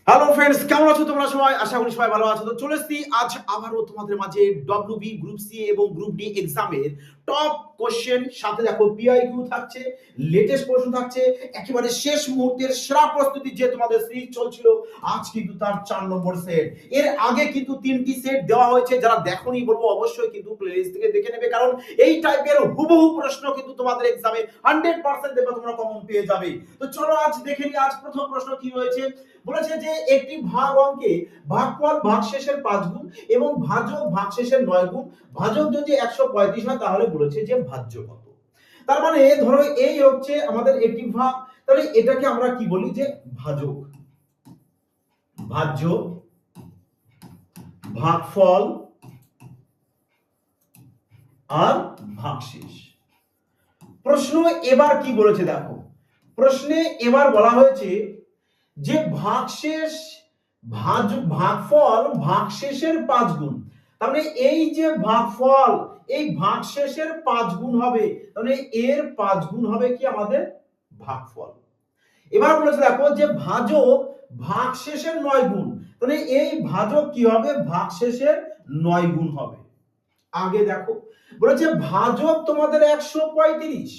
Hello friends, কেমন আছো তোমরা সবাই? আশা করি সবাই ভালো আছো। তো চলে এসেছি আজ আবারও তোমাদের মাঝে ডব্লিউবি গ্রুপ সি এবং গ্রুপ ডি এক্সামের টপ কোশ্চেন, সাথে দেখো পিআইকিউ থাকছে, লেটেস্ট প্রশ্ন থাকছে, একেবারে শেষ মুহূর্তের সেরা প্রস্তুতি যে তোমাদের সিরিজ চলছিল, আজ কিন্তু তার 4 নম্বর সেট। এর আগে কিন্তু 3টি সেট দেওয়া হয়েছে, যারা দেখোনি বলবো অবশ্যই কিন্তু প্লেলিস্ট থেকে দেখে নেবে, কারণ এই টাইপের হুবহু প্রশ্ন কিন্তু তোমাদের এক্সামে 100% দেবে, তোমরা কমন পেয়ে যাবে। তো চলো আজ দেখে নিই, আজ প্রথম প্রশ্ন কি হয়েছে। বলেছে যে একটি ভাগ অঙ্কে ভাগফল ভাগশেষের 5 গুণ এবং ভাজক ভাগশেষের 9 গুণ, ভাজক যদি 135 হয় তাহলে বলেছে যে ভাজ্য কত। তার মানে ধরো এই হচ্ছে আমাদের একটি ভাগ, তাহলে এটাকে আমরা কি বলি যে ভাজক, ভাজ্য, ভাগফল আর ভাগশেষ। প্রশ্ন এবার কি বলেছে দেখো, প্রশ্নে এবার বলা হয়েছে যে ভাগশেষ ভাগফল ভাগশেষের 5 গুণ। তার মানে এই যে ভাগফল, এই ভাগশেষের 5 গুণ হবে, তাহলে এর 5 গুণ হবে কি আমাদের ভাগফল। এবার বলেছে দেখো যে ভাজক ভাগশেষের 9 গুণ, তাহলে এই ভাজক কি হবে, ভাগশেষের 9 গুণ হবে। আগে দেখো বলেছে ভাজক তোমাদের 135,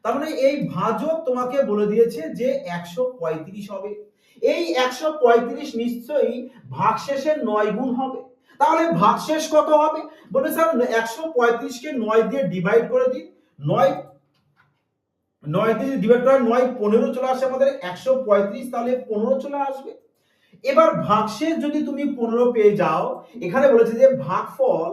তার মানে এই ভাজক তোমাকে বলে দিয়েছে যে 135 হবে। এই 135 নিশ্চয়ই ভাগশেষের 9 গুণ হবে, তাহলে ভাগশেষ কত হবে? বলে স্যার 135 কে 9 দিয়ে ডিভাইড করে দিন, 9 দিয়ে ডিভাইড করে 9 15 চলে আসে আমাদের 135, তাহলে 15 চলে আসবে। এবার ভাগশেষ যদি তুমি 15 পেয়ে যাও, এখানে বলেছে যে ভাগফল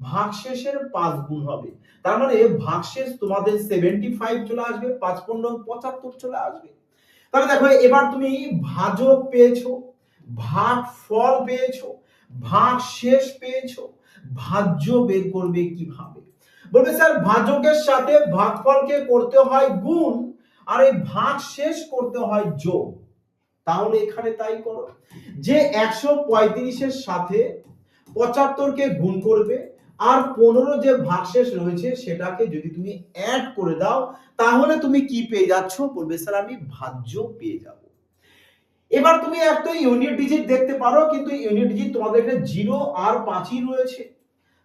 ভাগশেষের 5 গুণ হবে, তার মানে ভাগশেষ তোমাদের 75 চলে আসবে, 5 15 75 চলে আসবে। তাহলে দেখো এবার তুমি ভাজক পেয়েছো, ভাগফল পেয়েছো, ভাগশেষ পেয়েছো, ভাজ্য বের করবে কিভাবে? বলবে স্যার ভাজকের সাথে ভাগফলকে করতে হয় গুণ, আর এই ভাগশেষ করতে হয় যোগ। তাহলে এখানে তাই করো, যে 135 এর সাথে 75 কে গুণ করবে, আর 15 যে ভাগশেষ রয়েছে সেটাকে যদি তুমি অ্যাড করে দাও, তাহলে তুমি কি পেয়ে যাচ্ছ? বলবে স্যার আমি ভাজ্য পেয়ে যাব। এবার তুমি একটা ইউনিট ডিজিট দেখতে পারো, কিন্তু ইউনিট ডিজিট তোমাদের এখানে 0 আর 5ই রয়েছে।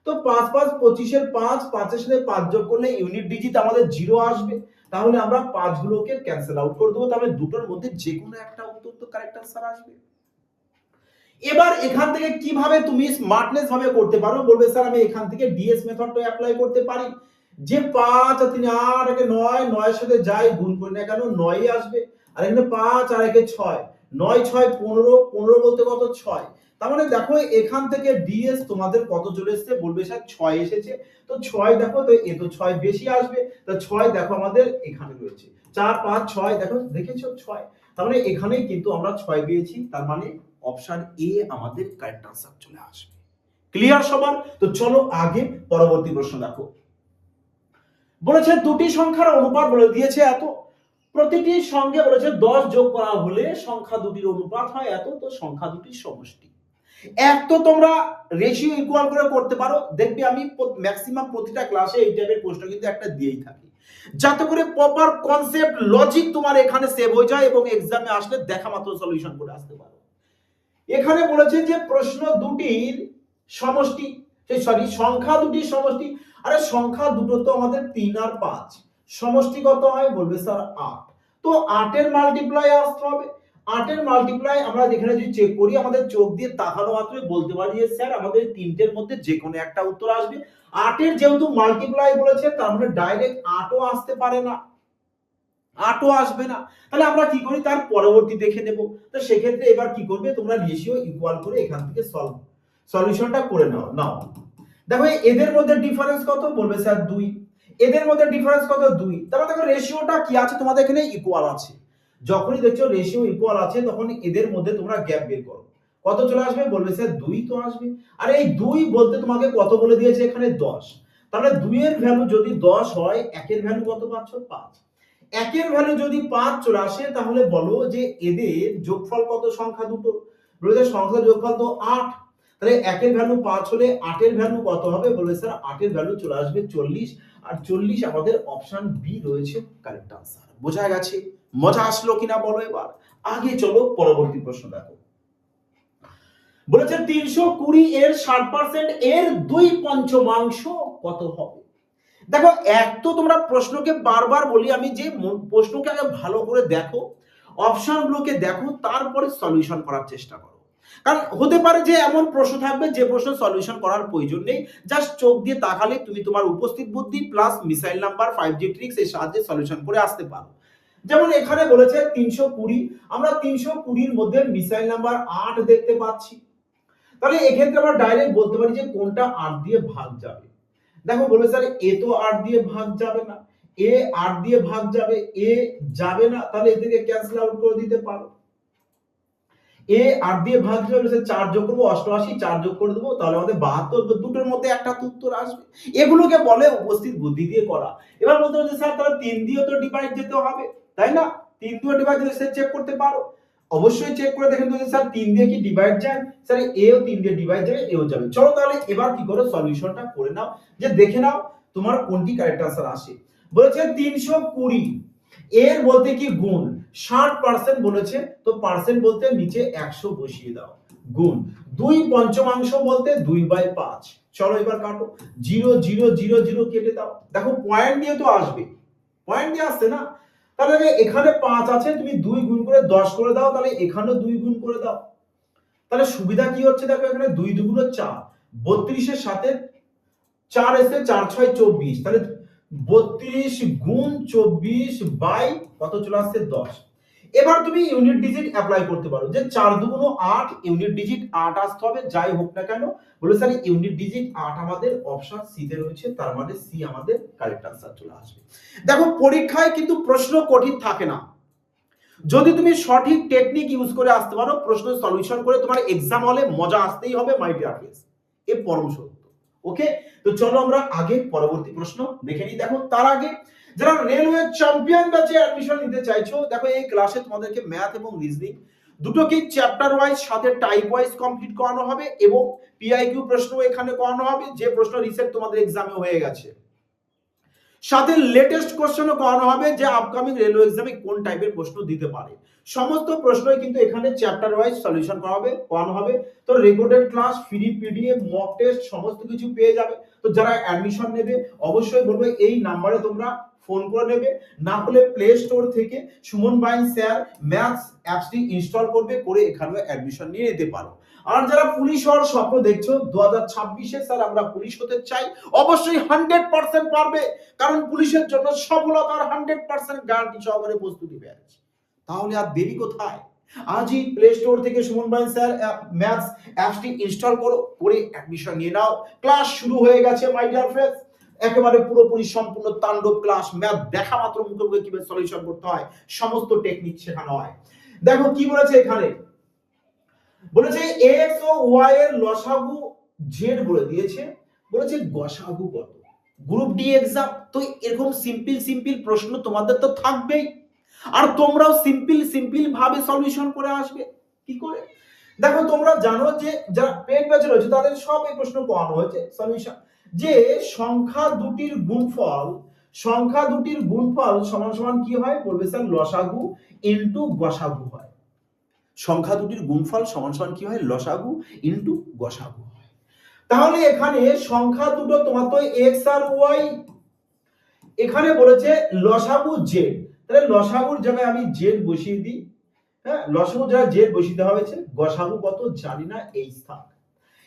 তো 5 5 25 এর 5, 5 এর সাথে 5 যোগ করলে ইউনিট ডিজিট আমাদের 0 আসবে, তাহলে আমরা 5 গুলোকে ক্যান্সেল আউট করে দেবো, তাহলে দুটোর মধ্যে যে কোনো একটা উত্তর তো কারেক্ট आंसर আসবে। এবার এখান থেকে কিভাবে তুমি স্মার্টনেস ভাবে করতে পারো? বলবে স্যার আমি এখান থেকে ডিএস মেথডটা অ্যাপ্লাই করতে পারি, যে 5 আর 3 8 একে 9, 9 এর সাথে যাই গুণ করি না কেন 9ই আসবে, আর এখানে 5 আর একে 6, 9 6 15, 15 বলতে কত 6। তার মানে দেখো এখান থেকে ডিএস তোমাদের কত চলে এসেছে? বলবে স্যার 6 এসেছে। তো 6 দেখো, তো এ তো 6 বেশি আসবে, তো 6 দেখো আমাদের এখানে রয়েছে 4 5 6, দেখো দেখেছো 6। তার মানে এখানেই কিন্তু আমরা 6 পেয়েছি, তার মানে অপশন এ আমাদের কারেক্ট आंसर চলে আসবে। ক্লিয়ার সবার? তো চলো আগে পরবর্তী প্রশ্ন দেখো। বলেছে দুটি সংখ্যার অনুপাত বলে দিয়েছে এত, প্রতিটির সঙ্গে বলেছে 10 যোগ করা হলে সংখ্যা দুটির অনুপাত হয় এত, তো সংখ্যা দুটির সমষ্টি। এক তো তোমরা রেশিও ইকুয়াল করে করতে পারো, দেখবে আমি ম্যাক্সিমাম প্রতিটা ক্লাসে এই টাইপের প্রশ্ন কিন্তু একটা দিয়েই থাকি, যাতে করে প্রপার কনসেপ্ট লজিক তোমার এখানে সেভ হয়ে যায় এবং এক্সামে আসলে দেখা মাত্র সলিউশন করে আসতে পারো। এখানে বলেছে যে প্রশ্ন দুটির সমষ্টি, সরি সংখ্যা দুটির সমষ্টি। আরে সংখ্যা দুটো তো আমাদের 3 আর 5, সমষ্টি কত হয়? বলবে স্যার 8। তো 8 এর মাল্টিপ্লাই আসতে হবে, 8 এর মাল্টিপ্লাই আমরা এখানে যদি চেক করি, আমাদের চোখ দিয়ে তাকানো মাত্রই বলতে পারি যে স্যার আমাদের তিনটের মধ্যে যে কোনো একটা উত্তর আসবে। 8 এর যেহেতু মাল্টিপ্লাই বলেছে, তার মানে ডাইরেক্ট 8 ও আসতে পারে না, 8 ও আসবে না। তাহলে আমরা কি করি, তার পরবর্তী দেখে নেব। তো সেক্ষেত্রে এবার কি করবে, তোমরা রেশিও ইকুয়াল করে এখান থেকে সলিউশনটা করে নাও। দেখো এদের মধ্যে ডিফারেন্স কত? বলবে স্যার 2। এদের মধ্যে ডিফারেন্স কত? 2। তাহলে দেখো রেশিওটা কি আছে তোমাদের এখানে? ইকুয়াল আছে। যখনই দেখছো রেশিও ইকুয়াল আছে, তখন এদের মধ্যে তোমরা গ্যাপ বের করো, কত চলে আসবে? বলবে স্যার 2 তো আসবে। আর এই 2 বলতে তোমাকে কত বলে দিয়েছে এখানে? 10। তাহলে 2 এর ভ্যালু যদি 10 হয়, 1 এর ভ্যালু কত পাচ্ছ? 5। 1 এর ভ্যালু যদি 5 চলে আসে, তাহলে বলো যে এদের যোগফল কত সংখ্যা দুটো? বলে সংখ্যা যোগফল তো 8। তাহলে 1 এর ভ্যালু 5 হলে 8 এর ভ্যালু কত হবে? বলে স্যার 8 এর ভ্যালু চলে আসবে 40, আর 40 আমাদের অপশন বি রয়েছে কারেক্ট आंसर। বোঝা গেছে? মজা আসলো কিনা বলো এবার? আগে চলো পরবর্তী প্রশ্ন দেখো। বলেছে 320 এর 60% এর 2/5 কত হবে। দেখো, এক তো তোমরা প্রশ্নকে বারবার বলি আমি যে প্রশ্নকে আগে ভালো করে দেখো, অপশনগুলোকে দেখো, তারপরে সলিউশন করার চেষ্টা করো। কারণ হতে পারে যে এমন প্রশ্ন থাকবে যে প্রশ্ন সলিউশন করার প্রয়োজন নেই, জাস্ট চোখ দিয়ে তাকালে তুমি তোমার উপস্থিত বুদ্ধি plus missile number 5G tricks এর সাহায্যে সলিউশন করে আসতে পারো। যেমন এখানে বলেছে 320, আমরা 320 এর মধ্যে মিসাইল নাম্বার 8 দেখতে পাচ্ছি। তাহলে এক্ষেত্রে আমরা ডাইরেক্ট বলতে পারি যে কোনটা 8 দিয়ে ভাগ যাবে। দেখো বলবে স্যার এ তো 8 দিয়ে ভাগ যাবে না, এ 8 দিয়ে ভাগ যাবে, এ যাবে না, তাহলে এদিকে ক্যান্সেল আউট করে দিতে পারো। এ 8 দিয়ে ভাগ যাবে, 4 যোগ করব 88, 4 যোগ করে দেবো, তাহলে আমাদের 72, দুটোর মধ্যে একটা উত্তর আসবে। এগুলোকে বলে উপস্থিত বুদ্ধি দিয়ে করা। এবার বলতে হবে যে স্যার তাহলে 3 দিয়ে তো ডিভাইড যেতে হবে, তাই না? 3 দিয়ে ডিভাইড যেতে চেক করতে পারো। অবশ্যই চেক করে দেখেন তো যে স্যার 3 দিয়ে কি ডিভাইড যায়, স্যার এও 3 দিয়ে ডিভাইড যাবে, এও যাবে। চলো তাহলে এবার কি করো, সলিউশনটা করে নাও, যে দেখে নাও তোমার কোনটি কারেক্ট आंसर আসে। বলেছে 320 এর বলতে কি গুণ, 60% বলেছে, তো পার্সেন্ট বলতে নিচে 100 বসিয়ে দাও, গুণ 2/5 বলতে 2/5। চলো এবার কাটো, 0 0 0 0 কেটে দাও। দেখো পয়েন্ট দিয়ে তো আসবে, পয়েন্ট দিয়ে আসছে না, তাহলে এখানে 5 আছে, তুমি 2 গুণ করে 10 করে দাও, তাহলে এখানেও 2 গুণ করে দাও। তাহলে সুবিধা কি হচ্ছে, দেখো এখানে 2 দুগুণ 4, 32 এর সাথে 4 এসে 4 6 24, তাহলে 32 গুণ 24 বাই কত চলে আসছে 10। এবার তুমি ইউনিট ডিজিট অ্যাপ্লাই করতে পারো, যে 4 দুগুণ 8, ইউনিট ডিজিট 8 আসতে হবে যাই হোক না কেন। বলে স্যার ইউনিট ডিজিট 8 আমাদের অপশন সি তে রয়েছে, তার মানে সি আমাদের কারেক্ট आंसर চলে আসবে। দেখো পরীক্ষায় কিন্তু প্রশ্ন কঠিন থাকে না, যদি তুমি সঠিক টেকনিক ইউজ করে আসতে পারো, প্রশ্ন সলিউশন করে তোমার এক্সাম হলে মজা আসতেই হবে মাই ডিয়ার ফ্রেন্ডস, এ পরম সত্য। ওকে, তো চলো আমরা আগে পরবর্তী প্রশ্ন দেখে নিই। দেখো তার আগে যারা রেলওয়ে চ্যাম্পিয়ন ব্যাচে অ্যাডমিশন নিতে চাইছো, দেখো এই ক্লাসে তোমাদেরকে ম্যাথ এবং রিজনিং দুটোকেই চ্যাপ্টার ওয়াইজ সাথে টাইপ ওয়াইজ কমপ্লিট করানো হবে, এবং পিআইকিউ প্রশ্ন এখানে করানো হবে, যে প্রশ্ন রিসেন্ট তোমাদের এক্সামে হয়ে গেছে, সাথে লেটেস্ট কোশ্চেনও করানো হবে, যে আপকামিং রেলওয়ে এক্সামে কোন টাইপের প্রশ্ন দিতে পারে। সমস্ত প্রশ্নই কিন্তু এখানে চ্যাপ্টার ওয়াইজ সলিউশন করানো হবে। তো recorded class, free PDF, mock test সমস্ত কিছু পেয়ে যাবে। তো যারা অ্যাডমিশন নেবে অবশ্যই বলবো এই নাম্বারে তোমরা ফোন করে নেবে, না হলে প্লে স্টোর থেকে সুমন বাইন স্যার ম্যাথস অ্যাপসটি ইনস্টল করবে, করে এখানে অ্যাডমিশন নিয়ে নিতে পারো। আর যারা পুলিশ হওয়ার স্বপ্ন দেখছো 2026-এ স্যার আমরা পুলিশ হতে চাই, অবশ্যই 100% পারবে, কারণ পুলিশের জন্য সফলতার 100% গ্যারান্টি সহকারে প্রস্তুতি ব্যাচ। তাহলে আর দেরি কোথায়, আজই প্লে স্টোর থেকে সুমন বাইন স্যার ম্যাথস অ্যাপসটি ইনস্টল করো, করে অ্যাডমিশন নিয়ে নাও। ক্লাস শুরু হয়ে গেছে মাই ডিয়ার ফ্রেন্ডস, একেবারে পুরোপুরি সম্পূর্ণ তাণ্ডব ক্লাস, ম্যাথ দেখা মাত্র মুখে মুখে কিভাবে সলিউশন করতে হয় সমস্ত টেকনিক শেখানো হয়। দেখো কি বলেছে এখানে, বলেছে x ও y এর লসাগু z বলে দিয়েছে, বলেছে গসাগু কত। গ্রুপ ডি এক্সাম তো এরকম সিম্পল প্রশ্ন তোমাদের তো থাকবেই, আর তোমরাও সিম্পল ভাবে সলিউশন করে আসবে। কি করে, দেখো তোমরা জানো যে যারা পেড ব্যাচে রয়েছে তাদের সব এই প্রশ্ন করানো হয়েছে সলিউশন, যে সংখ্যা দুটির গুণফল সমান সমান কি হয়, বলবে স্যার লসাগু ইনটু গসাগু হয়। সংখ্যা দুটির গুণফল সমান সমান কি হয়, লসাগু ইনটু গসাগু হয়। তাহলে এখানে সংখ্যা দুটো তোমার তো x আর y, এখানে বলেছে লসাগু z, তাহলে লসাগুর জায়গায় আমি z বসিয়ে দিই। হ্যাঁ, লসাগুর জায়গায় z বসিয়ে দেওয়া হয়েছে, গসাগু কত জানি না, h থাক।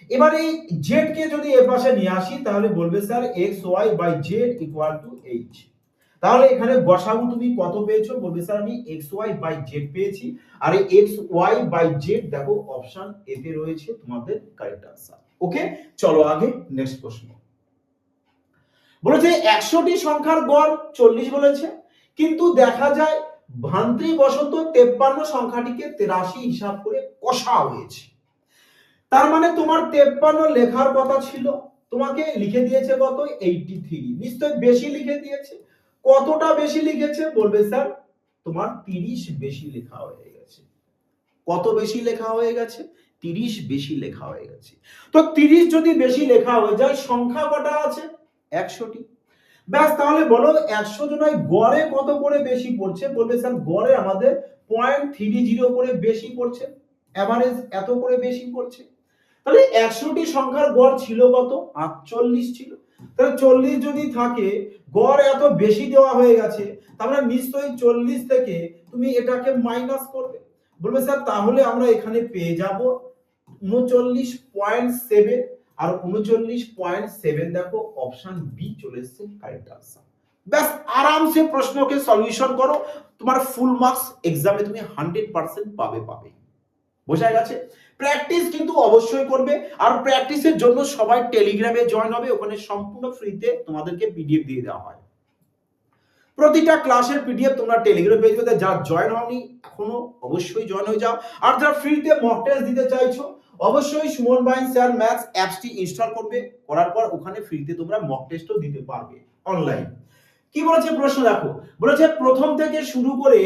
এবার এই z কে যদি এ পাশে নিয়ে আসি, তাহলে বলবে sir xy by z equal to h। তাহলে এখানে গসাগু তুমি কত পেয়েছো, বলবে স্যার আমি xy বাই z পেয়েছি, আর এই xy বাই z দেখো অপশন এ তে রয়েছে তোমাদের কারেক্ট आंसर। ওকে, চলো আগে নেক্সট প্রশ্ন। বলেছে 100টি সংখ্যার গড় 40 বলেছে, কিন্তু দেখা যায় ভ্রান্তিবশত 53 সংখ্যাটিকে 83 হিসাব করে কষা হয়েছে। তার মানে তোমার 53 লেখার কথা ছিল, তোমাকে লিখে দিয়েছে কত 83, নিশ্চয় বেশি লিখে দিয়েছে। কতটা বেশি লিখেছে, বলবে স্যার তোমার 30 বেশি লেখা হয়ে গেছে। কত বেশি লেখা হয়ে গেছে, 30 বেশি লেখা হয়ে গেছে। তো 30 যদি বেশি লেখা হয়ে যায়, সংখ্যা কটা আছে 100টি। ব্যাস, তাহলে বলো 100 জনায় গড়ে কত করে বেশি পড়ছে, বলবে স্যার গড়ে আমাদের 0.30 করে বেশি পড়ছে, এভারেজ এত করে বেশি পড়ছে। তাহলে 100টি সংখ্যার গড় ছিল কত? 48 ছিল। তাহলে 40 যদি থাকে, গড় এত বেশি দেওয়া হয়ে গেছে, তাহলে নিশ্চয়ই 40 থেকে তুমি এটাকে মাইনাস করবে। বলবে স্যার তাহলে আমরা এখানে পেয়ে যাব 39.7, আর 39.7 দেখো অপশন বি চলে এসেছে কারেক্ট আনসার। ব্যাস আরামসে প্রশ্নকে সলিউশন করো, তোমার ফুল মার্কস এক্সামে তুমি 100% পাবে। বোঝা গেছে? প্র্যাকটিস কিন্তু অবশ্যই করবে, আর প্র্যাকটিসের জন্য সবাই টেলিগ্রামে জয়েন হবে, ওখানে সম্পূর্ণ ফ্রিতে তোমাদেরকে পিডিএফ দিয়ে দেওয়া হয়। প্রতিটা ক্লাসের পিডিএফ তোমরা টেলিগ্রাম পেয়ে যাবে। যারা জয়েন হওনি এখনো অবশ্যই জয়েন হয়ে যাও, আর যারা ফ্রিতে মক টেস্ট দিতে চাইছো অবশ্যই সুমন বাইন স্যার ম্যাথস অ্যাপসটি ইনস্টল করবে, করার পর ওখানে ফ্রিতে তোমরা মক টেস্টও দিতে পারবে অনলাইন। কি বলেছে প্রশ্ন দেখো, বলেছে প্রথম থেকে শুরু করে,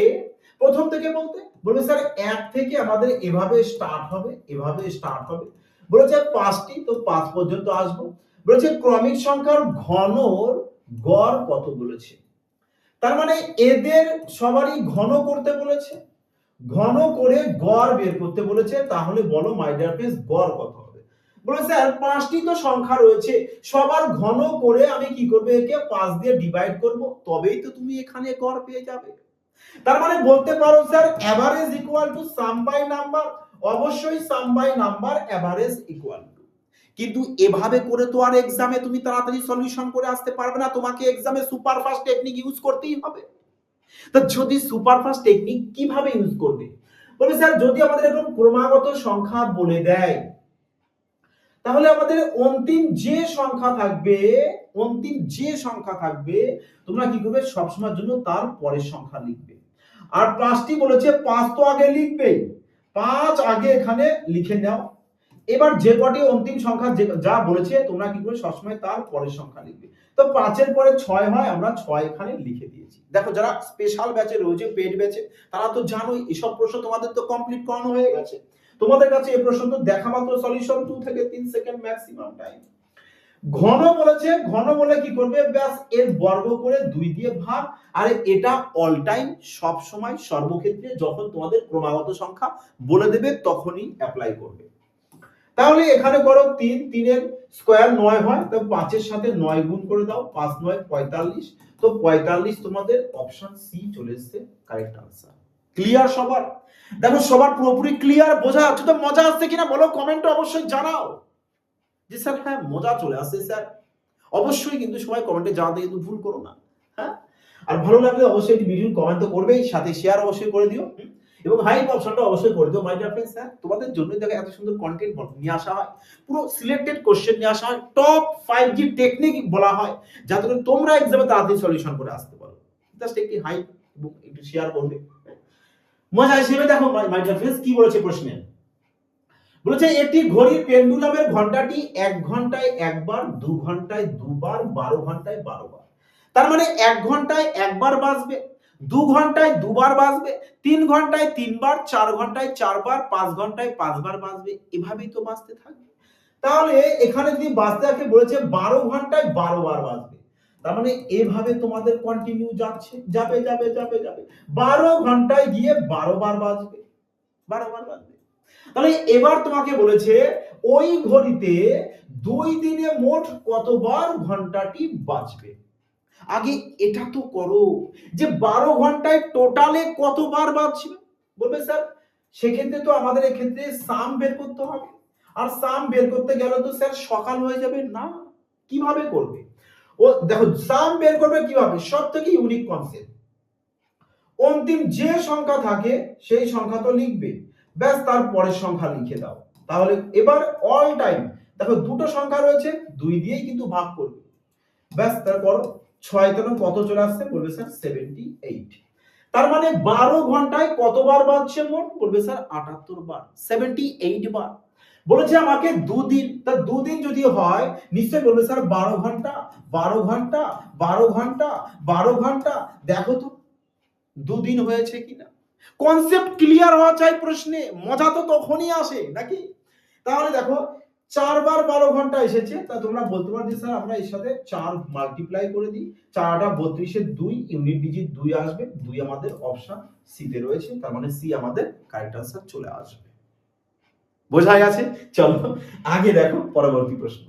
প্রথম থেকে বলতে বলবে স্যার 1 থেকে আমাদের এভাবে স্টার্ট হবে, এভাবে স্টার্ট হবে। বলেছে 5টি, তো 5 পর্যন্ত আসবো। বলেছে ক্রমিক সংখ্যার ঘনর গড় কত বলেছে, তার মানে এদের সবারই ঘন করতে বলেছে, ঘন করে গড় বের করতে বলেছে। তাহলে বলো মাই ডিয়ার ফ্রেন্ডস গড় কত হবে? বলে স্যার 5টি তো সংখ্যা রয়েছে, সবার ঘন করে আমি কি করব, একে 5 দিয়ে ডিভাইড করব, তবেই তো তুমি এখানে গড় পেয়ে যাবে। তার মানে বলতে পারো sir average equal to sum by number, অবশ্যই sum by number average equal to. কিন্তু এভাবে করে তো আর এক্সামে তুমি তাড়াতাড়ি সলিউশন করে আসতে পারবে না, তোমাকে এক্সামে সুপারফাস্ট টেকনিক ইউজ করতেই হবে। তো যদি সুপারফাস্ট টেকনিক কিভাবে ইউজ করবে? বলে স্যার যদি আমাদের এরকম ক্রমাগত সংখ্যা বলে দেয়, তাহলে আমাদের অন্তিম যে সংখ্যা থাকবে, অন্তিম যে সংখ্যা থাকবে তোমরা কি করবে, সবসময়ের জন্য তার পরের সংখ্যা লিখবে। আর 5টি বলেছে, 5 তো আগে লিখবে, 5 আগে এখানে লিখে নাও। এবার যে কটি অন্তিম সংখ্যা যা বলেছে তোমরা কি করবে, সবসময় তার পরের সংখ্যা লিখবে। তো 5 এর পরে 6 হয়, আমরা 6 এখানে লিখে দিয়েছি। দেখো যারা স্পেশাল ব্যাচে রয়েছে, পেড ব্যাচে, তারা তো জানোই এসব প্রশ্ন তোমাদের তো কমপ্লিট করানো হয়ে গেছে। তোমাদের কাছে এই প্রশ্ন তো দেখা মাত্র সলিউশন 2 থেকে 3 সেকেন্ড ম্যাক্সিমাম টাইম। ঘন বলেছে, ঘন বলে কি করবে, ব্যাস এর বর্গ করে 2 দিয়ে ভাগ, আর এটা অল টাইম সব সময় সর্বক্ষেত্রে যখন তোমাদের ক্রমাগত সংখ্যা বলে দেবে তখনই অ্যাপ্লাই করবে। তাহলে এখানে করো 3, 3 এর স্কয়ার 9 হয়, তো 5 এর সাথে 9 গুণ করে দাও, 5 9 45, তো 45 তোমাদের অপশন সি চলে এসেছে কারেক্ট আনসার। ক্লিয়ার সবার? দেখো সবার পুরোপুরি ক্লিয়ার, বোঝা যাচ্ছে তো? মজা আসছে কিনা বলো, কমেন্টে অবশ্যই জানাও যে স্যার হ্যাঁ মজা চলে আসছে স্যার। অবশ্যই কিন্তু সবাই কমেন্টে জানাতে কিন্তু ভুল করো না, হ্যাঁ? আর ভালো লাগলে অবশ্যই একটি ভিডিও কমেন্ট তো করবেই, সাথে শেয়ার অবশ্যই করে দিও, এবং হাইপ অপশনটা অবশ্যই করে দিও। মাই ডিয়ার ফ্রেন্ডস, স্যার তোমাদের জন্যই দেখো এত সুন্দর কন্টেন্ট নিয়ে আসা হয়, পুরো সিলেক্টেড কোশ্চেন নিয়ে আসা হয়, টপ 5G টেকনিক বলা হয়, যাতে করে তোমরা এক্সামে তাড়াতাড়ি সলিউশন করে আসতে পারো। জাস্ট একটি হাইপ এবং একটু শেয়ার করবে। মজা হিসেবে দেখো মাই ডিয়ার ফ্রেন্ডস কি বলেছে প্রশ্নে, বলেছে একটি ঘড়ির পেন্ডুলামের ঘন্টাটি 1 ঘন্টায় একবার, 2 ঘন্টায় দুবার, 12 ঘন্টায় 12 বার। তার মানে 1 ঘন্টায় একবার বাজবে, 2 ঘন্টায় দুবার বাজবে, 3 ঘন্টায় 3 বার, 4 ঘন্টায় 4 বার, 5 ঘন্টায় 5 বার বাজবে, এভাবেই তো বাজতে থাকবে। তাহলে এখানে যদি বাজতে থাকে বলেছে 12 ঘন্টায় 12 বার বাজবে, তার মানে এভাবে তোমাদের কন্টিনিউ যাচ্ছে, যাবে যাবে যাবে যাবে, 12 ঘন্টায় গিয়ে 12 বার বাজবে, 12 বার বাজবে। তাহলে এবার তোমাকে বলেছে ওই ঘড়িতে 2 দিনে মোট কতবার ঘন্টাটি বাজবে। আগে এটা তো করো যে 12 ঘন্টায় টোটালে কতবার বাজবে। বলবে স্যার সেক্ষেত্রে তো আমাদের এক্ষেত্রে সাম বের করতে হবে, আর সাম বের করতে গেলে তো স্যার সকাল হয়ে যাবে না। কিভাবে করবে? ও দেখো সাম বের করবে কিভাবে, সবথেকে ইউনিক কনসেপ্ট, অন্তিম যে সংখ্যা থাকে সেই সংখ্যা তো লিখবে, ব্যাস তার পরের সংখ্যা লিখে দাও। তাহলে এবার অল টাইম দেখো দুটো সংখ্যা রয়েছে, 2 দিয়েই কিন্তু ভাগ করবে, ব্যাস তারপর 6 তেন কত চলে আসছে, বলবে স্যার 78। তার মানে 12 ঘন্টায় কতবার বাজছে মোট, বলবে স্যার 78 বার, 78 বার। বলেছে আমাকে 2 দিন, তা 2 দিন যদি হয় নিশ্চয়ই বলবে স্যার 12 ঘন্টা 12 ঘন্টা 12 ঘন্টা 12 ঘন্টা। দেখো তো 2 দিন হয়েছে কিনা। কনসেপ্ট ক্লিয়ার হওয়া চাই প্রশ্নে, মজা তো তখনই আসে নাকি। তাহলে দেখো 4 বার 12 ঘন্টা এসেছে, তা তোমরা বলতে পারো যে স্যার আমরা এর সাথে 4 মাল্টিপ্লাই করে দিই, 4 টা 32 এর 2 ইউনিট ডিজিট 2 আসবে, 2 আমাদের অপশন সি তে রয়েছে, তার মানে সি আমাদের কারেক্ট আনসার চলে আসবে। বোঝা গেছে? চলো আগে দেখো পরবর্তী প্রশ্ন।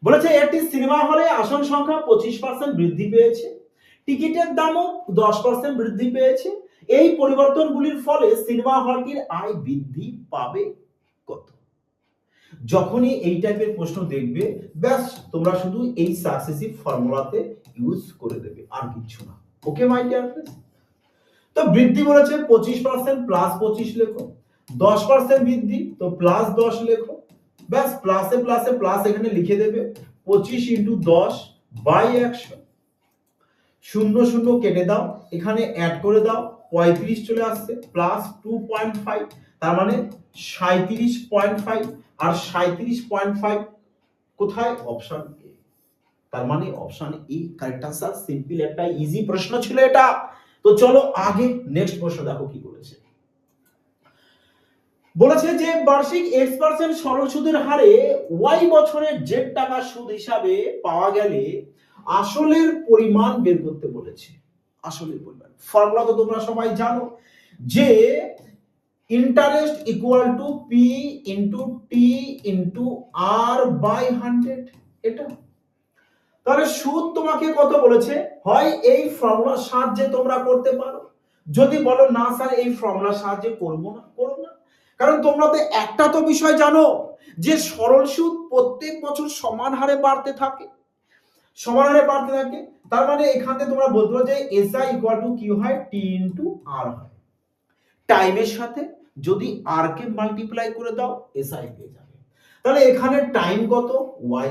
বলেছে একটি সিনেমা হলে আসন সংখ্যা 25% বৃদ্ধি পেয়েছে, টিকিটের দামও 10% বৃদ্ধি পেয়েছে। এই পরিবর্তনগুলির ফলে সিনেমা হলটির আয় বৃদ্ধি পাবে কত? যখনই এই টাইপের প্রশ্ন দেখবে, ব্যাস তোমরা শুধু এই সাকসেসিভ ফর্মুলাতে ইউজ করে দেবে, আর কিছু না। ওকে মাই ডিয়ার ফ্রেন্ডস? তো বৃদ্ধি বলেছে 25% প্লাস 25 লেখো, 10% বৃদ্ধি তো প্লাস 10 লেখো, ব্যাস প্লাসে প্লাসে প্লাস এখানে লিখে দেবে 25 ইন্টু 10 বাই 100, শূন্য শূন্য কেটে দাও, এখানে অ্যাড করে দাও, 35 চলে আসছে প্লাস 2.5, তার মানে 37.5, আর 37.5 কোথায়? Option A. তার মানে option A correct answer. Simple একটা ইজি প্রশ্ন ছিল এটা। তো চলো আগে নেক্সট প্রশ্ন দেখো কি বলেছে। বলেছে যে বার্ষিক x% সরল সুদের হারে y বছরের z টাকা সুদ হিসাবে পাওয়া গেলে আসলের পরিমাণ বের করতে বলেছে। আসলের পরিমাণ ফর্মুলা তো তোমরা সবাই জানো যে interest equal to P into T into R by 100, এটা। তাহলে সুদ তোমাকে কত বলেছে, হয় এই ফর্মুলার সাহায্যে তোমরা করতে পারো, যদি বলো না স্যার এই ফর্মুলার সাহায্যে করবো না, করো না। কারণ তোমরা তো একটা তো বিষয় জানো যে সরল সুদ প্রত্যেক বছর সমান হারে বাড়তে থাকে, সমান হারে বাড়তে থাকে। তার মানে এখান থেকে তোমরা বলতে পারো যে এসআই ইকুয়াল টু কি হয়, টি ইনটু আর হয়। টাইমের সাথে যদি আর কে মাল্টিপ্লাই করে দাও এসআই পেয়ে যাবে। তাহলে এখানে টাইম কত, ওয়াই,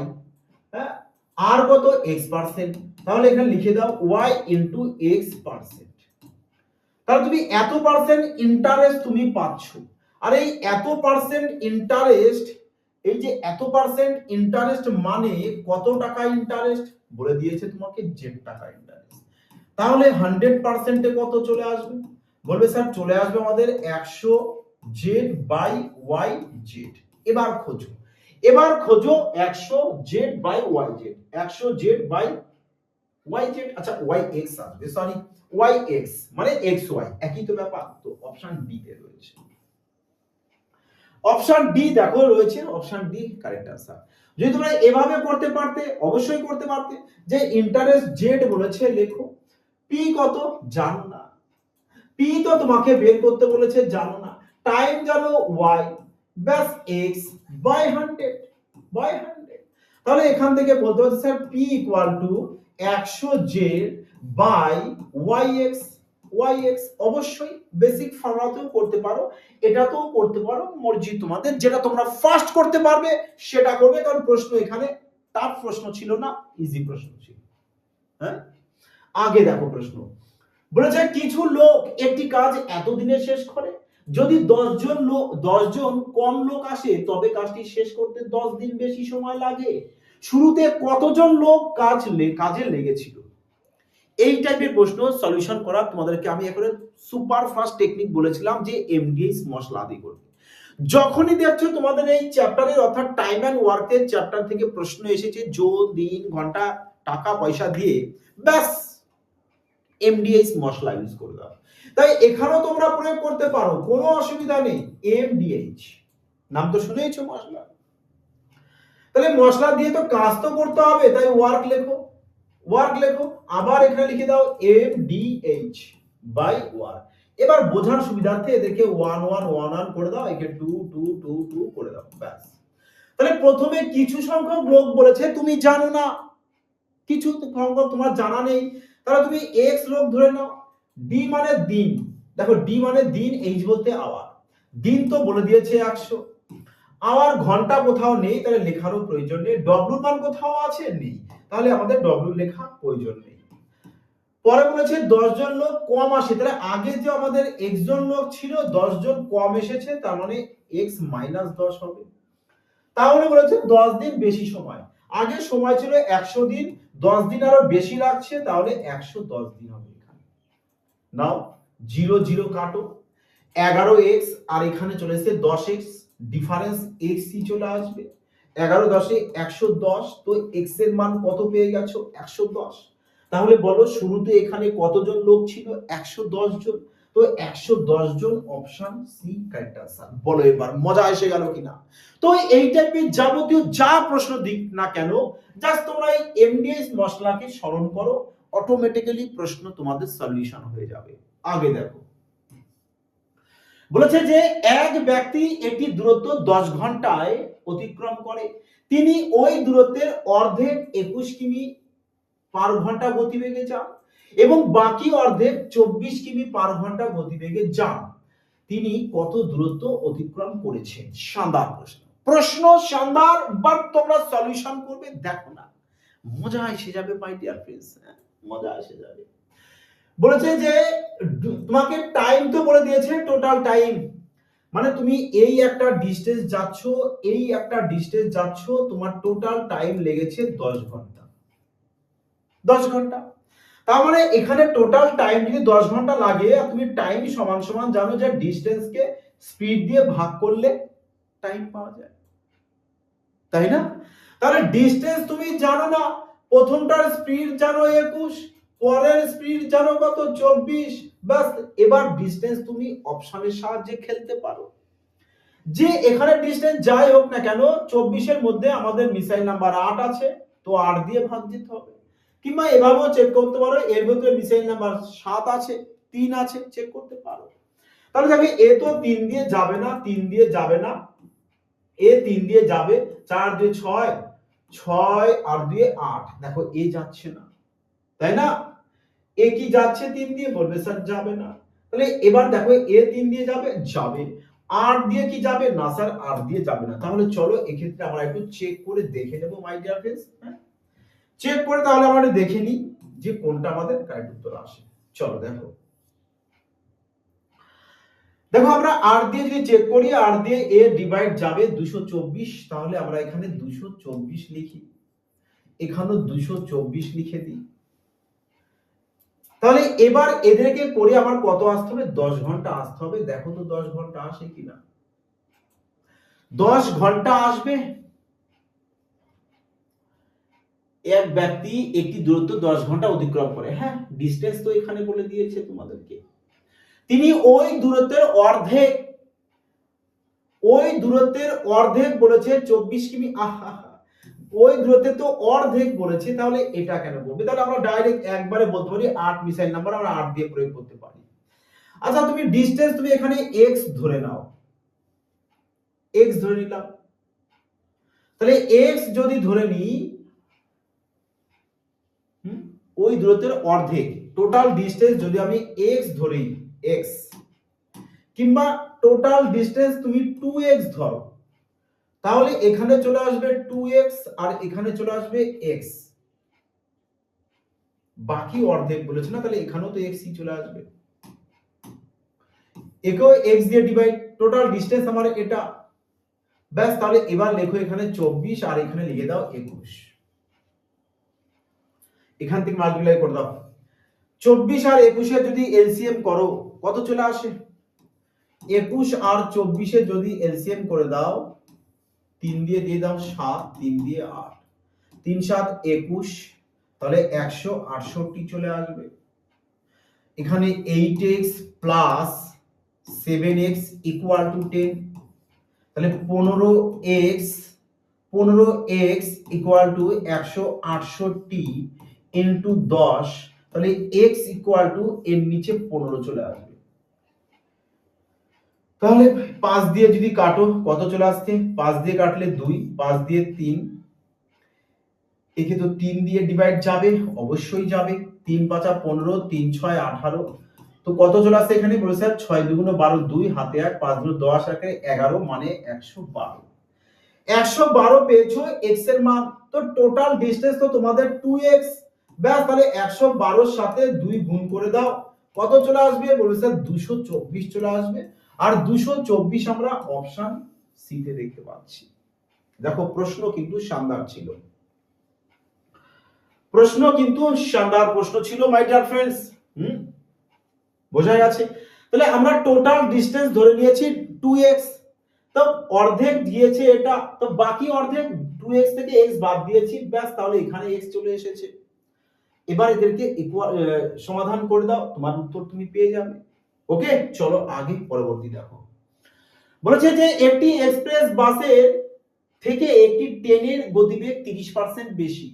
হ্যাঁ, আর কত, x%, তাহলে এখানে লিখে দাও y ইনটু x%। তাহলে তুমি এত পার্সেন্ট ইন্টারেস্ট তুমি পাচ্ছ, আর এই এত পার্সেন্ট ইন্টারেস্ট, এই যে এত পার্সেন্ট ইন্টারেস্ট মানে কত টাকা ইন্টারেস্ট বলে দিয়েছে তোমাকে, z টাকা ইন্টারেস্ট। তাহলে 100%-এ কত চলে আসবে, বলবে স্যার চলে আসবে আমাদের 100 z বাই y z। এবার খোঁজো, এবার খোঁজো 100 z by y z, 100 z by y z, আচ্ছা y x আসবে, সরি y x মানে x y একই তো ব্যাপার। তো অপশন ডি তে রয়েছে, অপশন ডি দেখো রয়েছে, অপশন ডি কারেক্ট आंसर। যদি তোমরা এভাবে করতে পারতে অবশ্যই করতে পারতে, যে ইন্টারেস্ট জেড বলেছে লেখো, পি কত জানো না, পি তো তোমাকে বের করতে বলেছে জানো না, টাইম জানো y, ব্যাস x বাই 100 বাই 100। তাহলে এখান থেকে বলতে হচ্ছে sir p equal to 100 z by yx, yx অবশ্যই বেসিক ফর্মুলাতেও করতে পারো, এটাতেও করতে পারো, মর্জি তোমাদের, যেটা তোমরা ফার্স্ট করতে পারবে সেটা করবে, কারণ প্রশ্ন এখানে টাফ প্রশ্ন ছিল না, ইজি প্রশ্ন ছিল। হ্যাঁ, আগে দেখো প্রশ্ন বলেছে কিছু লোক একটি কাজ এতদিনে শেষ করে, যদি 10 জন কম লোক আসে তবে কাজটি শেষ করতে 10 দিন বেশি সময় লাগে। শুরুতে কতজন লোক কাজে লেগেছিল? এই টাইপের প্রশ্ন সলিউশন করা তোমাদেরকে আমি এখন সুপার ফাস্ট টেকনিক বলেছিলাম যে এমডিএস মশলা আদি করবে। যখনই দেখছো তোমাদের এই চ্যাপ্টারের অর্থাৎ টাইম এন্ড ওয়ার্কের চ্যাপ্টার থেকে প্রশ্ন এসেছে জন, দিন, ঘন্টা, টাকা পয়সা দিয়ে, ব্যাস এমডিএস মশলা ইউজ করে দাও। তাই এখানেও তোমরা প্রয়োগ করতে পারো, কোনো অসুবিধা নেই। এমডিএইচ নাম তো শুনেইছো মশলা, তাহলে মশলা দিয়ে তো কাজ তো করতে হবে, তাই ওয়ার্ক লেখো, ওয়ার্ক লেখো, আবার এখানে লিখে দাও এমডিএইচ বাই ওয়ার্ক। এবার বোঝার সুবিধার্থে এদেরকে 1 1 1 1 করে দাও, একে 2 2 2 2 করে দাও, ব্যাস। তাহলে প্রথমে কিছু সংখ্যক লোক বলেছে তুমি জানো না, কিছু সংখ্যক তোমার জানা নেই, তাহলে তুমি x লোক ধরে নাও, ডি মানে দিন, দেখো ডি মানে দিন, এইচ বলতে আওয়ার, দিন তো বলে দিয়েছে 100, আওয়ার ঘন্টা কোথাও নেই, তাহলে লেখারও প্রয়োজন নেই, ডব্লিউ মান কোথাও আছে নেই, তাহলে আমাদের ডব্লিউ লেখা প্রয়োজন নেই। পরে বলেছে 10 জন লোক কম আসে, তাহলে আগে যে আমাদের x জন লোক ছিল 10 জন কম এসেছে, তার মানে x মাইনাস 10 হবে। তাহলে বলেছে 10 দিন বেশি সময়, আগে সময় ছিল 100 দিন, 10 দিন আরো বেশি লাগছে, তাহলে 110 দিন হবে। এখানে নাও 0 0 কাটো, 11x আর এখানে চলে এসেছে 10x, ডিফারেন্স x ই চলে আসবে, 11 10 এ 110, তো x এর মান কত পেয়ে গেছো 110। তাহলে বলো শুরুতে এখানে কতজন লোক ছিল 110 জন, তো 110 জন, অপশন সি কারেক্ট আনসার। বলো এবার মজা এসে গেল কিনা? তো এই টাইপের যাবতীয় যা প্রশ্ন দিক না কেন, জাস্ট তোমরা এই এমডিএস মশলাকে স্মরণ করো, অটোমেটিক্যালি প্রশ্ন তোমাদের সলিউশন হয়ে যাবে। আগে দেখো, বলেছে যে এক ব্যক্তি একটি দূরত্ব 10 ঘন্টায় অতিক্রম করে, তিনি ওই দূরত্বের অর্ধেক 21 কিমি পার ঘন্টা গতিবেগে যান এবং বাকি অর্ধেক 24 কিমি পার ঘন্টা গতিবেগে যান। তিনি কত দূরত্ব অতিক্রম করেছেন? শানদার প্রশ্ন, প্রশ্ন শানদার, বাট তোমরা সলিউশন করবে, দেখো না মজা এসে যাবে মাই ডিয়ার ফ্রেন্ডস, মজা এসে যাবে। বলেছে যে তোমাকে টাইম তো বলে দিয়েছে, টোটাল টাইম, মানে তুমি এই একটা ডিস্টেন্স যাচ্ছ, এই একটা ডিস্টেন্স যাচ্ছ, তোমার টোটাল টাইম লেগেছে 10 ঘন্টা। 10 ঘন্টা, তার মানে এখানে টোটাল টাইম যদি 10 ঘন্টা লাগে, আর তুমি টাইম সমান সমান জানো যে ডিস্টেন্সকে স্পিড দিয়ে ভাগ করলে টাইম পাওয়া যায়, তাই না? তাহলে ডিস্টেন্স তুমি জানো না, প্রথমটার স্পিড জানো 21, পরের স্পিড জানো কত? 24। বাস, এবার ডিস্টেন্স তুমি অপশনের সাহায্যে খেলতে পারো, যে এখানে ডিস্টেন্স যাই হোক না কেন, 24 এর মধ্যে আমাদের মিসাইল নাম্বার 8 আছে, তো 8 দিয়ে ভাগ দিতে হবে। কিংবা এভাবেও চেক করতে পারো, এর ভিতরে মিসাইল নাম্বার 7 আছে, 3 আছে, চেক করতে পারো। তাহলে যাবে এ তো 3 দিয়ে যাবে না, 3 দিয়ে যাবে না, এ 3 দিয়ে যাবে, 4 2 6, 6 আর 2 8, দেখো এ যাচ্ছে না, তাই না? এ কি যাচ্ছে 3 দিয়ে? বলবে স্যার যাবে না। তাহলে এবার দেখো এ 3 দিয়ে যাবে, যাবে। 8 দিয়ে কি যাবে? না স্যার 8 দিয়ে যাবে না। তাহলে চলো এক্ষেত্রে আমরা একটু চেক করে দেখে নেব মাই ডিয়ার ফ্রেন্ডস, হ্যাঁ, চেক করে তাহলে আমরা দেখে নিই যে কোনটা আমাদের কারেক্ট উত্তর আসে। চলো দেখো, দেখো আমরা 8 দিয়ে যদি চেক করি, 8 দিয়ে এ ডিভাইড যাবে 224, তাহলে আমরা এখানে 224 লিখি, এখানেও 224 লিখে দিই। তাহলে এবার এদেরকে করে আমার কত আসতে হবে? 10 ঘন্টা আসতে হবে। দেখো তো 10 ঘন্টা আসে কিনা। 10 ঘন্টা আসবে। এক ব্যক্তি একটি দূরত্ব 10 ঘন্টা অতিক্রম করে, হ্যাঁ, ডিসটেন্স তো এখানে বলে দিয়েছে তোমাদেরকে। তিনি ওই দূরত্বের অর্ধেক বলেছে 24 কিমি, আহা, ওই দূরত্বে তো অর্ধেক বলেছে, তাহলে এটা কেন বলবে? তাহলে আমরা ডাইরেক্ট একবারে বলতে পারি 8 মিসাইল নাম্বার, আমরা 8 দিয়ে প্রয়োগ করতে পারি। আচ্ছা, তুমি ডিসটেন্স তুমি এখানে x ধরে নাও, x ধরে নিলাম। তাহলে x যদি ধরে নিই, ওই দূরত্বের অর্ধেক, টোটাল ডিসটেন্স যদি আমি x ধরি, x, কিংবা টোটাল ডিসটেন্স তুমি 2x ধরো, তাহলে এখানে চলে আসবে 2x আর এখানে চলে আসবে x, বাকি অর্ধেক বলেছে না, তাহলে এখানেও তো x ই চলে আসবে, একেও x দিয়ে ডিভাইড, টোটাল ডিসটেন্স আমার এটা, ব্যাস। তাহলে এবার লেখো এখানে 24 আর এখানে লিখে দাও 21, এখান থেকে মাল্টিপ্লাই করে দাও। 24 আর 21 এর যদি এলসিএম করো, কত চলে আসে? 21 আর 24 এর যদি এলসিএম করে দাও, 3 দিয়ে দাও 7, 3 দিয়ে 8, 3 7 21, তাহলে 168 চলে আসবে। এখানে 8x plus 7x equal to 10, তাহলে 15x ইকুয়াল টু 168 ইনটু 10, তাহলে x ইকুয়াল টু এর নিচে 15 চলে আসবে। তাহলে 5 দিয়ে যদি কাটো, কত চলে আসছে? 5 দিয়ে কাটলে 2, 5 দিয়ে 3, একে তো 3 দিয়ে ডিভাইড যাবে, অবশ্যই যাবে, 3 5 15, 3 6 18, তো কত চলে আসছে এখানে? বলে স্যার 6 2 12, 2 হাতে 1, 5 2 10, 11, মানে 112। 112 পেয়েছো x এর মান, তো টোটাল ডিসটেন্স তো তোমাদের 2x, ব্যাস। তাহলে 112 এর সাথে 2 গুণ করে দাও, কত চলে আসবে? বলে স্যার 224 চলে আসবে। আর 224 আমরা অপশন সি তে দেখতে পাচ্ছি। দেখো প্রশ্ন কিন্তু শানদার ছিল, প্রশ্ন কিন্তু শানদার প্রশ্ন ছিল মাই ডিয়ার ফ্রেন্ডস, বোঝা গেছে? তাহলে আমরা টোটাল ডিসটেন্স ধরে নিয়েছি 2x, তো অর্ধেক দিয়েছে এটা, তো বাকি অর্ধেক 2x থেকে x বাদ দিয়েছি, ব্যাস। তাহলে এখানে x চলে এসেছে। এবার এদেরকে সমাধান করে দাও, তোমার উত্তর তুমি পেয়ে যাবে। ওকে, চলো আগে পরবর্তী দেখো। বলেছে যে একটি এক্সপ্রেস বাসের থেকে একটি ট্রেনের গতিবেগ 30% বেশি।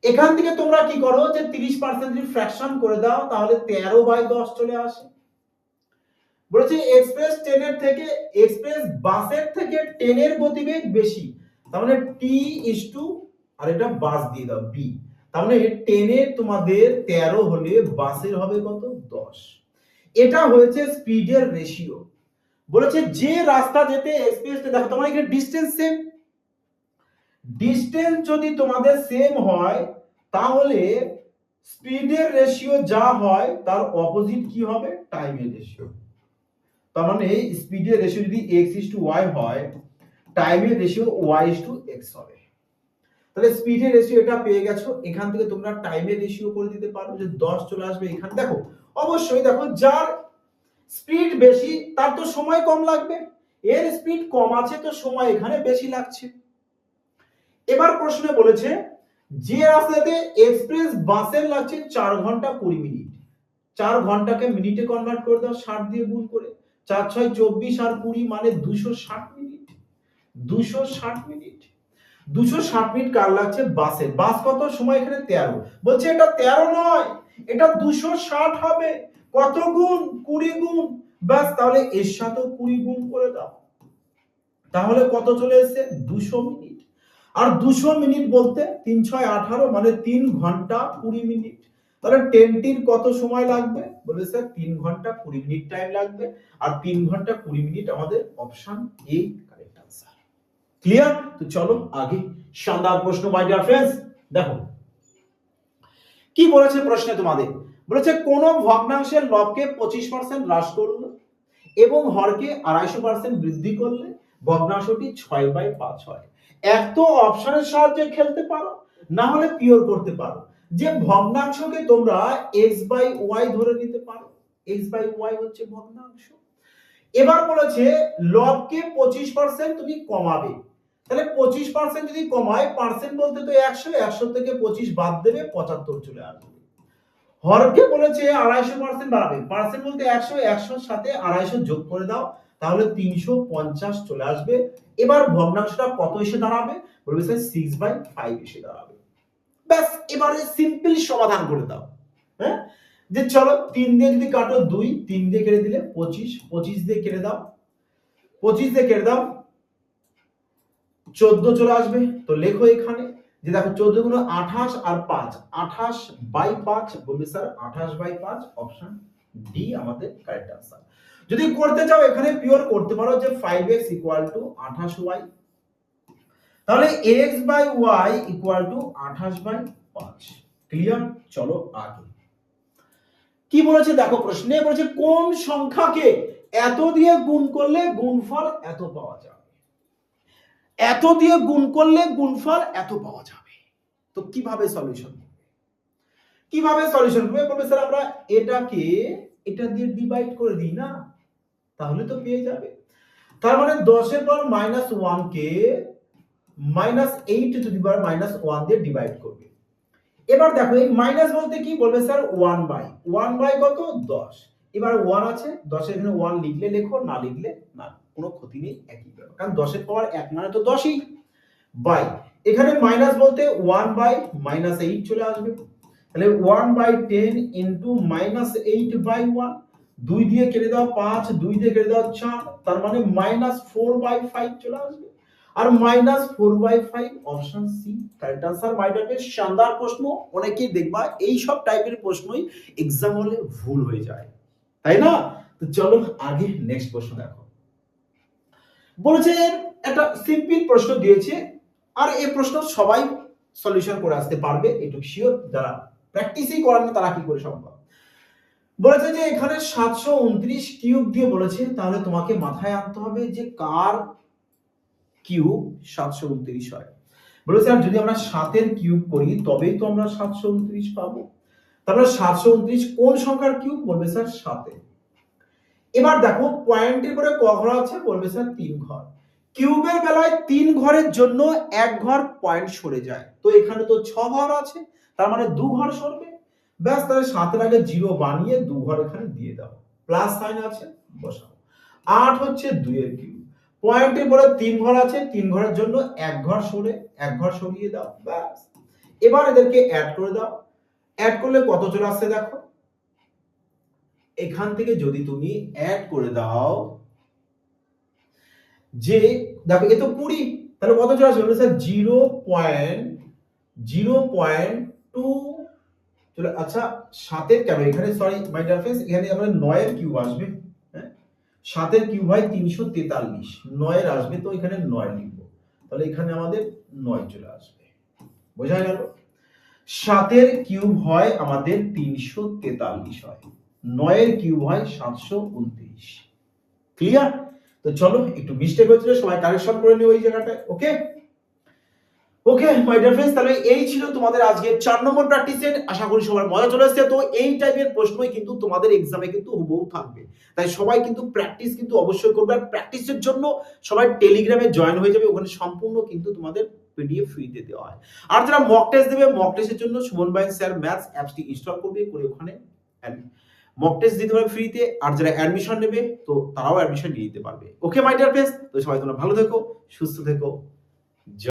এখান থেকে তোমরা কি করো যে 30% যদি ফ্র্যাকশন করে দাও তাহলে 13/10 চলে আসে। বলেছে এক্সপ্রেস বাসের থেকে ট্রেনের গতিবেগ বেশি, তার মানে টি ইস টু, আর এটা বাস দিয়ে দাও বি, তার মানে ট্রেনের তোমাদের 13 হলে বাসের হবে কত 10। এটা হয়েছে স্পিডের রেশিও। বলেছে যে রাস্তা যেতে এক্সপ্রেস, দেখো তোমার এখানে ডিসটেন্স সেম, ডিসটেন্স যদি তোমাদের সেম হয় তাহলে স্পিডের রেশিও যা হয় তার অপোজিট কি হবে, টাইমের রেশিও। তার মানে স্পিডের রেশিও যদি x is to y হয়, টাইমের ratio y is to x হবে। তাহলে স্পিডের রেশিও এটা পেয়ে গেছো, এখান থেকে তোমরা টাইমের রেশিও করে দিতে পারো যে 10 চলে আসবে এখানে। দেখো অবশ্যই দেখো যার স্পিড বেশি তার তো সময় কম লাগবে, এর স্পিড কম আছে তো সময় এখানে বেশি লাগছে। এবার প্রশ্নে বলেছে যে রাস্তাতে এক্সপ্রেস বাসের লাগছে 4 ঘন্টা 20 মিনিট, 4 ঘন্টাকে মিনিটে কনভার্ট করে দাও 60 দিয়ে গুণ করে, 4 6 24 আর 20 মানে 260 মিনিট। 260 মিনিট 260 মিনিট কার লাগছে বাসে, বাস কত সময় এখানে 13, বলছে এটা 13 নয় এটা 260 হবে। কত গুণ, 20 গুণ, বাস তাহলে এর সাথে 20 গুণ করে দাও, তাহলে কত চলে এসেছে 200 মিনিট। আর 200 মিনিট বলতে 3 6 18 মানে 3 ঘন্টা 20 মিনিট। তাহলে ট্রেনটির কত সময় লাগবে, বলে স্যার 3 ঘন্টা 20 মিনিট টাইম লাগবে, আর 3 ঘন্টা 20 মিনিট আমাদের option A correct answer. Clear? তো চলো আগে শানদার প্রশ্ন মাই ডিয়ার फ्रेंड्स। দেখো কি বলেছে প্রশ্নে তোমাদের, বলেছে কোন ভগ্নাংশের লবকে 25% হ্রাস করলো এবং হরকে 250% বৃদ্ধি করলে ভগ্নাংশটি 6/5 হয়। এক তো অপশনের সাহায্যে খেলতে পারো, না হলে পিওর করতে পারো। যে ভগ্নাংশকে তোমরা x/y ধরে নিতে পারো, x/y হচ্ছে ভগ্নাংশ। এবার বলেছে লবকে 25% তুমি কমাবে, তাহলে 25% যদি কমায়, পার্সেন্ট বলতে তো 100, 100 থেকে 25 বাদ দেবে 75 চলে আসবে। হরকে বলেছে 250% বাড়াবে, পার্সেন্ট বলতে 100, 100 এর সাথে 250 যোগ করে দাও তাহলে 350 চলে আসবে। এবার ভগ্নাংশটা কত এসে দাঁড়াবে, বলবে স্যার 6/5 এসে দাঁড়াবে। ব্যাস এবারে সিম্পল সমাধান করে দাও। হ্যাঁ, যে চলো 3 দিয়ে যদি কাটো 2, 3 দিয়ে কেটে দিলে 25, 25 দিয়ে কেটে দাও, 25 দিয়ে কেটে দাও 14 চলে আসবে। তো লেখো এখানে যে দেখো 14 গুণ 28 আর 5, 28/5, বলবে স্যার 28/5, অপশন ডি আমাদের কারেক্ট आंसर। যদি করতে চাও এখানে পিওর করতে পারো যে 5x = 28y, তাহলে x/y = 28/5। ক্লিয়ার? চলো আগে কি বলেছে দেখো প্রশ্নে, বলেছে কোন সংখ্যাকে এত দিয়ে গুণ করলে গুণফল এত পাওয়া যাবে, এত দিয়ে গুণ করলে গুণফল এত পাওয়া যাবে। তো কিভাবে সলিউশন করবে, কিভাবে সলিউশন করবে, বলবে স্যার আমরা এটাকে এটা দিয়ে ডিভাইড করে দিই না, তাহলে তো পেয়ে যাবে। তার মানে 10 এর পর -1 কে -8 টু দি পাওয়ার -1 দিয়ে ডিভাইড করবে। এবার দেখো এই মাইনাস বলতে কি, বলবে স্যার 1/1 কত 10। এবার 1 আছে, 10 এর এখানে 1 লিখলে লেখো, না লিখলে না, কোনো ক্ষতি নেই, একই ব্যাপার, কারণ 10 এর পাওয়ার 1 মানে তো 10ই বাই, এখানে মাইনাস বলতে 1/-8 চলে আসবে, তাহলে 1/10 ইনটু -8/1, 2 দিয়ে কেটে দাও 5, 2 দিয়ে কেটে দাও 4, তার মানে -4/5 চলে আসবে। আর -4/5 option C correct answer. My dear friends, শানদার প্রশ্ন, অনেকেই দেখবা এই সব টাইপের প্রশ্নই एग्जाम হলে ভুল হয়ে যায়, তাই না? তো চলো আগে নেক্সট প্রশ্ন দেখো। বলেছে একটা সিম্পল প্রশ্ন দিয়েছে, আর এই প্রশ্ন সবাই সলিউশন করে আসতে পারবে, এটুকু শিওর, যারা প্র্যাকটিসই করেন না তারা কি করে সম্ভব। বলেছে যে এখানে 729 কিউব দিয়ে বলেছে, তাহলে তোমাকে মাথায় আনতে হবে যে কার কিউব 729 হয়। বলেছে আর যদি আমরা 7 এর কিউব করি তবেই তো আমরা 729 পাবো, তাহলে 729 কোন সংখ্যার কিউব, বলবে স্যার 7 এর। এবার দেখো পয়েন্টের পরে ক ঘর আছে, বলবে স্যার 3 ঘর। কিউবের বেলায় 3 ঘরের জন্য 1 ঘর পয়েন্ট সরে যায়, তো এখানে তো 6 ঘর আছে, তার মানে 2 ঘর সরবে। ব্যাস, তাহলে 7 এর আগে 0 বানিয়ে 2 ঘর এখানে দিয়ে দাও। প্লাস সাইন আছে, বসাও। 8 হচ্ছে 2 এর কিউব। পয়েন্টের পরে 3 ঘর আছে, 3 ঘরের জন্য 1 ঘর সরে 1 ঘর সরিয়ে দাও, ব্যাস। এবার এদেরকে অ্যাড করে দাও। অ্যাড করলে কত চলে আসছে দেখো। এখান থেকে যদি তুমি অ্যাড করে দাও যে দেখো এ তো 20, তাহলে কত চলে আসবে? স্যার 0.2 চলে। আচ্ছা 7 এর কেন এখানে, সরি মাই ডিয়ার ফ্রেন্ডস, এখানে আমরা 9 এর কিউব আসবে, হ্যাঁ 7 এর কিউব হয় 343, 9 এর আসবে, তো এখানে 9 লিখব, তাহলে এখানে আমাদের 9 চলে আসবে। বোঝা গেল? 7 এর কিউব হয় আমাদের 343 হয়, 9 এর কিউব হয় 729। ক্লিয়ার? তো চলো, একটু মিস্টেক হয়েছিল, সবাই কারেকশন করে নিও ওই জায়গাটায়। ওকে ওকে মাই ডিয়ার ফ্রেন্ডস, তাহলে এই ছিল তোমাদের আজকে 4 নম্বর প্র্যাকটিসের। আশা করি সবার মজা চলে এসেছে। তো এই টাইপের প্রশ্নই কিন্তু তোমাদের এক্সামে কিন্তু হুবহু থাকবে, তাই সবাই কিন্তু প্র্যাকটিস কিন্তু অবশ্যই করবে। আর প্র্যাকটিসের জন্য সবাই টেলিগ্রামে জয়েন হয়ে যাবে, ওখানে সম্পূর্ণ কিন্তু তোমাদের পিডিএফ ফ্রিতে দেওয়া হয়। আর যারা মক টেস্ট দেবে, মক টেস্টের জন্য সুমন ভাই স্যার ম্যাথস অ্যাপসটি ইনস্টল করবে, করে ওখানে মক টেস্ট দিতে পারবে ফ্রিতে। আর যারা অ্যাডমিশন নেবে, তো তারাও অ্যাডমিশন নিয়ে নিতে পারবে। ওকে মাই ডিয়ার ফ্রেন্ডস, তো সবাই তোমরা ভালো থেকো, সুস্থ থেকো।